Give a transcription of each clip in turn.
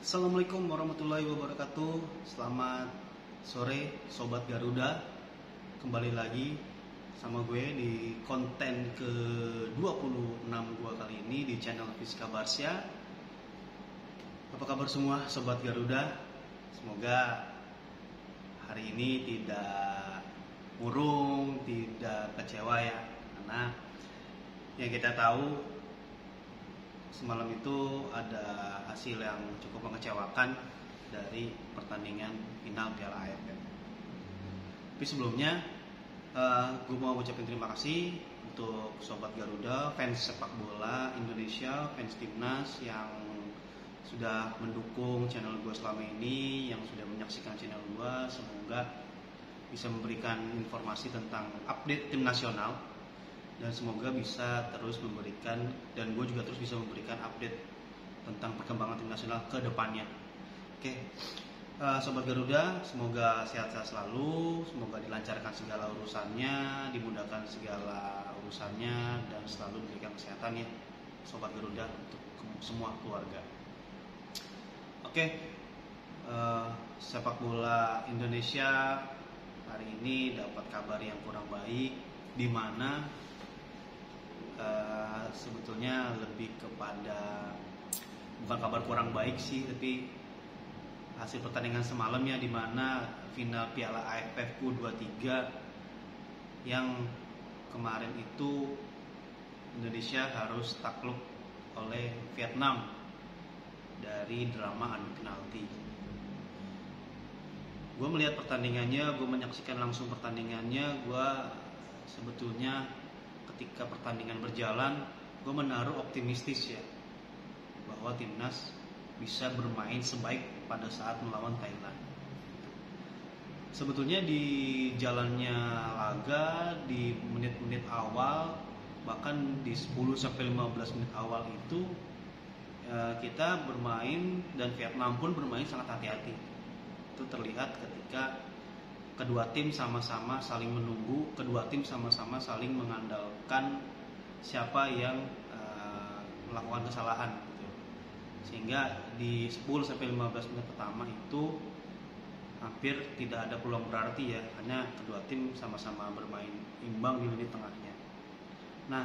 Assalamualaikum warahmatullahi wabarakatuh. Selamat sore Sobat Garuda. Kembali lagi sama gue di konten ke-26 gue kali ini di channel Fiska Barsya. Apa kabar semua Sobat Garuda? Semoga hari ini tidak murung, tidak kecewa ya. Karena yang kita tahu semalam itu ada hasil yang cukup mengecewakan dari pertandingan final Piala AFF. Tapi sebelumnya gue mau ucapin terima kasih untuk Sobat Garuda, fans sepak bola Indonesia, fans timnas yang sudah mendukung channel gue selama ini, yang sudah menyaksikan channel gue. Semoga bisa memberikan informasi tentang update tim nasional, dan semoga bisa terus memberikan, dan gue juga terus bisa memberikan update tentang perkembangan tim nasional ke depannya. Oke, Sobat Garuda, semoga sehat-sehat selalu, semoga dilancarkan segala urusannya, dimudahkan segala urusannya, dan selalu diberikan kesehatan ya Sobat Garuda untuk semua keluarga. Oke, sepak bola Indonesia hari ini dapat kabar yang kurang baik, di mana sebetulnya lebih kepada bukan kabar kurang baik sih, tapi hasil pertandingan semalam ya, di mana final Piala AFF U23 yang kemarin itu Indonesia harus takluk oleh Vietnam dari drama adu penalti. Gue melihat pertandingannya, gue menyaksikan langsung pertandingannya. Gue sebetulnya ketika pertandingan berjalan, gue menaruh optimistis ya, bahwa timnas bisa bermain sebaik pada saat melawan Thailand. Sebetulnya di jalannya laga, di menit-menit awal, bahkan di 10-15 menit awal itu kita bermain, dan Vietnam pun bermain sangat hati-hati. Itu terlihat ketika kedua tim sama-sama saling menunggu, kedua tim sama-sama saling mengandalkan siapa yang melakukan kesalahan gitu. Sehingga di 10-15 menit pertama itu hampir tidak ada peluang berarti ya, hanya kedua tim sama-sama bermain imbang di lini tengahnya. Nah,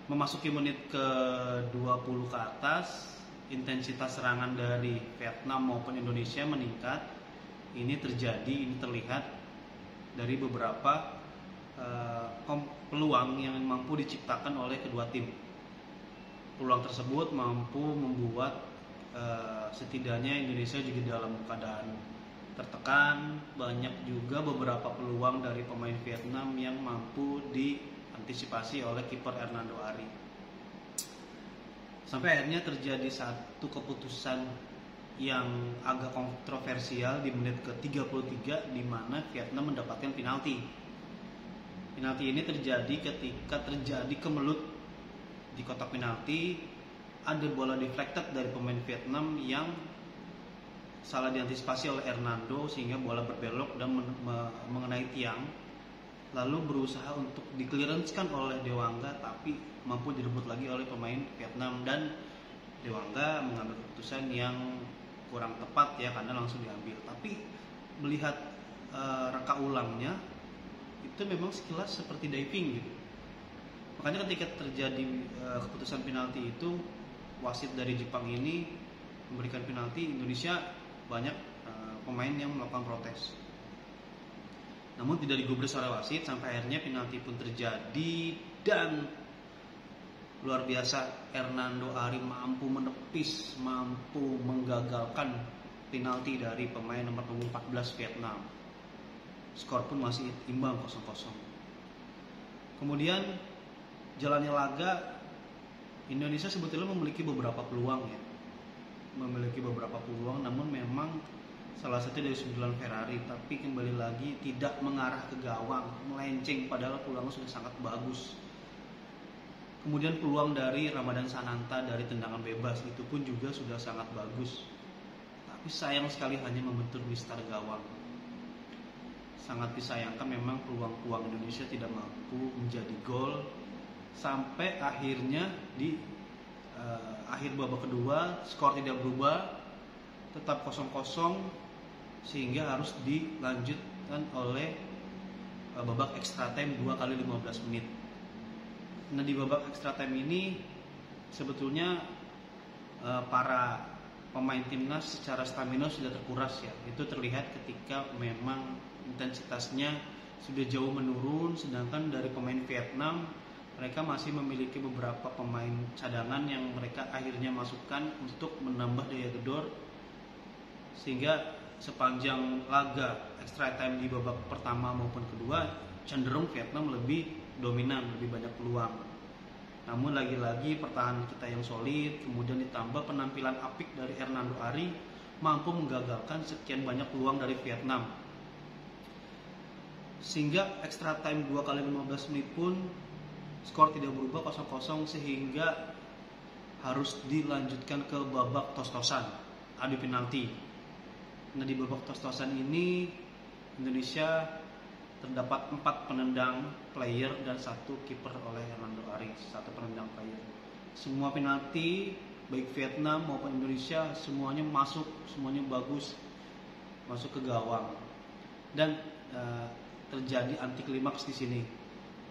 memasuki menit ke-20 ke atas, intensitas serangan dari Vietnam maupun Indonesia meningkat. Ini terlihat dari beberapa peluang yang mampu diciptakan oleh kedua tim. Peluang tersebut mampu membuat setidaknya Indonesia juga dalam keadaan tertekan. Banyak juga beberapa peluang dari pemain Vietnam yang mampu diantisipasi oleh kiper Hernando Ari. Sampai akhirnya terjadi satu keputusan yang agak kontroversial di menit ke-33, di mana Vietnam mendapatkan penalti. Penalti ini terjadi ketika terjadi kemelut di kotak penalti. Ada bola deflected dari pemain Vietnam yang salah diantisipasi oleh Hernando, sehingga bola berbelok dan mengenai tiang, lalu berusaha untuk di-clearance-kan oleh Dewangga, tapi mampu direbut lagi oleh pemain Vietnam, dan Dewangga mengambil keputusan yang kurang tepat ya, karena langsung diambil. Tapi melihat reka ulangnya, itu memang sekilas seperti diving gitu. Makanya ketika terjadi keputusan penalti itu, wasit dari Jepang ini memberikan penalti, Indonesia banyak pemain yang melakukan protes. Namun tidak digubris oleh wasit, sampai akhirnya penalti pun terjadi, dan luar biasa, Hernando Ari mampu menepis, mampu menggagalkan penalti dari pemain nomor punggung 14 Vietnam. Skor pun masih imbang 0-0. Kemudian jalannya laga, Indonesia sebetulnya memiliki beberapa peluang ya. Namun memang salah satu dari sundulan Ferrari, tapi kembali lagi tidak mengarah ke gawang, melenceng, padahal peluangnya sudah sangat bagus. Kemudian peluang dari Ramadan Sananta dari tendangan bebas itu pun juga sudah sangat bagus, tapi sayang sekali hanya membentur mistar gawang. Sangat disayangkan memang peluang-peluang Indonesia tidak mampu menjadi gol, sampai akhirnya di akhir babak kedua skor tidak berubah, tetap 0-0 sehingga harus dilanjutkan oleh babak extra time 2 kali 15 menit. Nah, di babak extra time ini sebetulnya para pemain timnas secara stamina sudah terkuras ya. Itu terlihat ketika memang intensitasnya sudah jauh menurun, sedangkan dari pemain Vietnam mereka masih memiliki beberapa pemain cadangan yang mereka akhirnya masukkan untuk menambah daya gedor, sehingga sepanjang laga extra time di babak pertama maupun kedua cenderung Vietnam lebih dominan, lebih banyak peluang. Namun lagi-lagi pertahanan kita yang solid, kemudian ditambah penampilan apik dari Hernando Ari, mampu menggagalkan sekian banyak peluang dari Vietnam. Sehingga extra time 2 kali 15 menit pun skor tidak berubah 0-0, sehingga harus dilanjutkan ke babak tos-tosan, adu penalti. Nah, di babak tos-tosan ini Indonesia terdapat 4 penendang player dan 1 kiper oleh Hernando Ari, 1 penendang player. Semua penalti baik Vietnam maupun Indonesia semuanya masuk, semuanya bagus masuk ke gawang. Dan terjadi anti klimaks di sini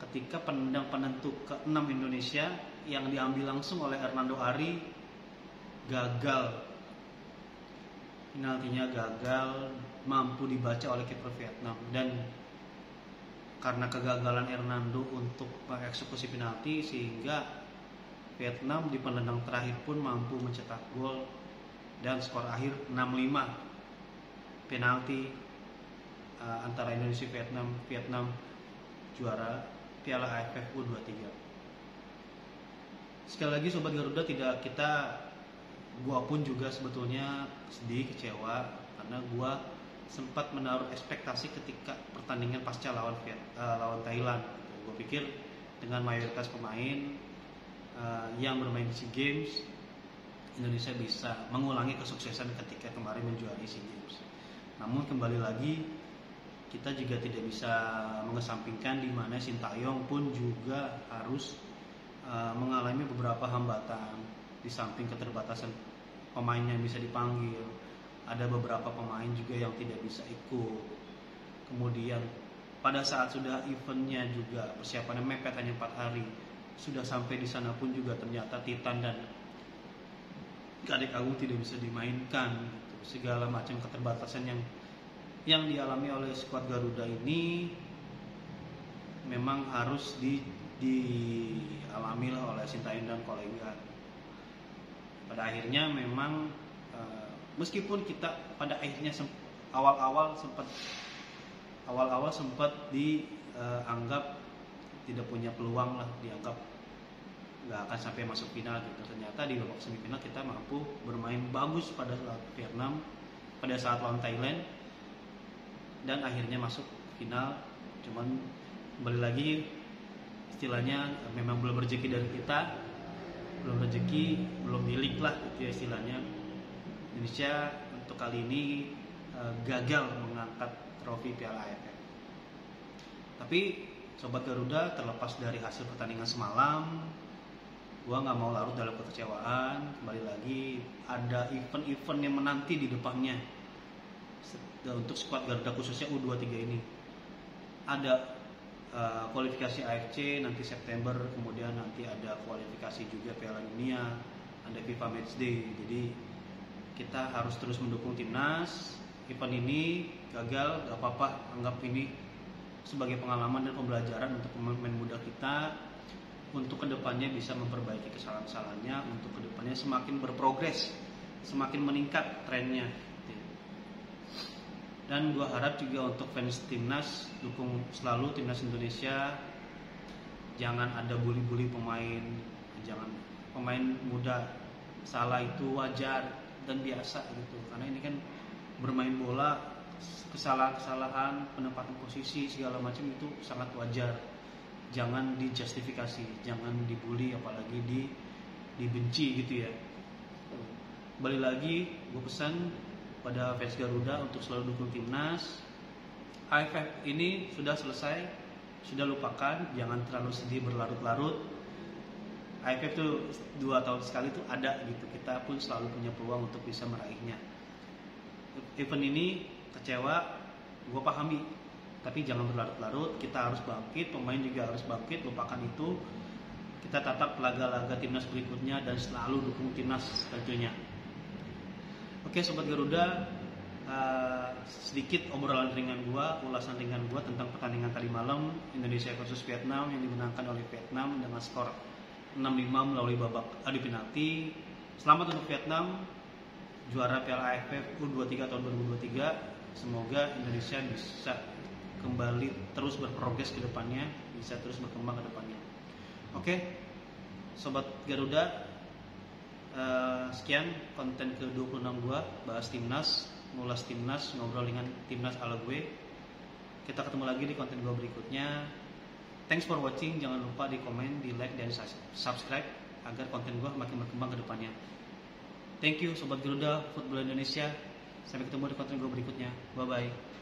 ketika penendang penentu ke-6 Indonesia yang diambil langsung oleh Hernando Ari gagal. Penaltinya gagal, mampu dibaca oleh kiper Vietnam, dan karena kegagalan Hernando untuk mengeksekusi penalti sehingga Vietnam di penendang terakhir pun mampu mencetak gol dan skor akhir 6-5. Penalti antara Indonesia Vietnam juara Piala AFF U23. Sekali lagi Sobat Garuda, gua pun juga sebetulnya sedih, kecewa karena gua sempat menaruh ekspektasi ketika pertandingan pasca lawan Thailand. Gue pikir dengan mayoritas pemain yang bermain di SEA Games, Indonesia bisa mengulangi kesuksesan ketika kemarin menjuarai SEA Games. Namun kembali lagi kita juga tidak bisa mengesampingkan di mana Sintayong pun juga harus mengalami beberapa hambatan. Di samping keterbatasan pemain yang bisa dipanggil, ada beberapa pemain juga yang tidak bisa ikut. Kemudian pada saat sudah eventnya juga persiapannya mepet hanya 4 hari, sudah sampai di sana pun juga ternyata Titan dan Kadek Agung tidak bisa dimainkan. Segala macam keterbatasan yang dialami oleh skuad Garuda ini memang harus dialami oleh Sintayong dan kolega. Pada akhirnya memang meskipun kita pada akhirnya awal-awal sempat dianggap tidak punya peluang lah, dianggap nggak akan sampai masuk final gitu. Ternyata di babak semifinal kita mampu bermain bagus pada saat Vietnam, pada saat lawan Thailand, dan akhirnya masuk final. Cuman kembali lagi istilahnya memang belum rezeki dari kita, belum milik lah gitu ya istilahnya. Indonesia untuk kali ini gagal mengangkat trofi Piala AFF. Tapi Sobat Garuda, terlepas dari hasil pertandingan semalam, gua nggak mau larut dalam kekecewaan. Kembali lagi ada event-event yang menanti di depannya untuk skuad Garuda khususnya U23 ini. Ada kualifikasi AFC nanti September, kemudian nanti ada kualifikasi juga Piala Dunia, ada FIFA Matchday. Jadi kita harus terus mendukung timnas. Event ini gagal, gak apa-apa, anggap ini sebagai pengalaman dan pembelajaran untuk pemain muda kita, untuk kedepannya bisa memperbaiki kesalahan-kesalahannya, untuk kedepannya semakin berprogres, semakin meningkat trennya. Dan gue harap juga untuk fans timnas, dukung selalu timnas Indonesia. Jangan ada bully-bully pemain, jangan pemain muda salah itu wajar dan biasa gitu. Karena ini kan bermain bola, kesalahan-kesalahan, penempatan posisi segala macam itu sangat wajar. Jangan dijustifikasi, jangan dibully, apalagi dibenci gitu ya. Kembali lagi, gue pesan pada fans Garuda untuk selalu dukung timnas. AFF ini sudah selesai, sudah lupakan, jangan terlalu sedih berlarut-larut. AFF itu 2 tahun sekali itu ada gitu, kita pun selalu punya peluang untuk bisa meraihnya. event ini kecewa, gue pahami, tapi jangan berlarut-larut. Kita harus bangkit, pemain juga harus bangkit, lupakan itu. Kita tatap laga-laga timnas berikutnya dan selalu dukung timnas tentunya. Oke Sobat Garuda, sedikit obrolan ringan gua, ulasan ringan gua tentang pertandingan tadi malam Indonesia versus Vietnam yang dimenangkan oleh Vietnam dengan skor 6-5 melalui babak adu penalti. Selamat untuk Vietnam, juara Piala AFF U23 tahun 2023. Semoga Indonesia bisa kembali terus berprogres ke depannya, bisa terus berkembang ke depannya. Oke, Sobat Garuda, sekian konten ke-26 gua, bahas timnas, ngulas timnas, ngobrol dengan timnas ala gue. Kita ketemu lagi di konten gua berikutnya. Thanks for watching, jangan lupa di komen, di like, dan subscribe agar konten gua makin berkembang ke depannya. Thank you Sobat Garuda Football Indonesia. Sampai ketemu di konten gua berikutnya. Bye bye.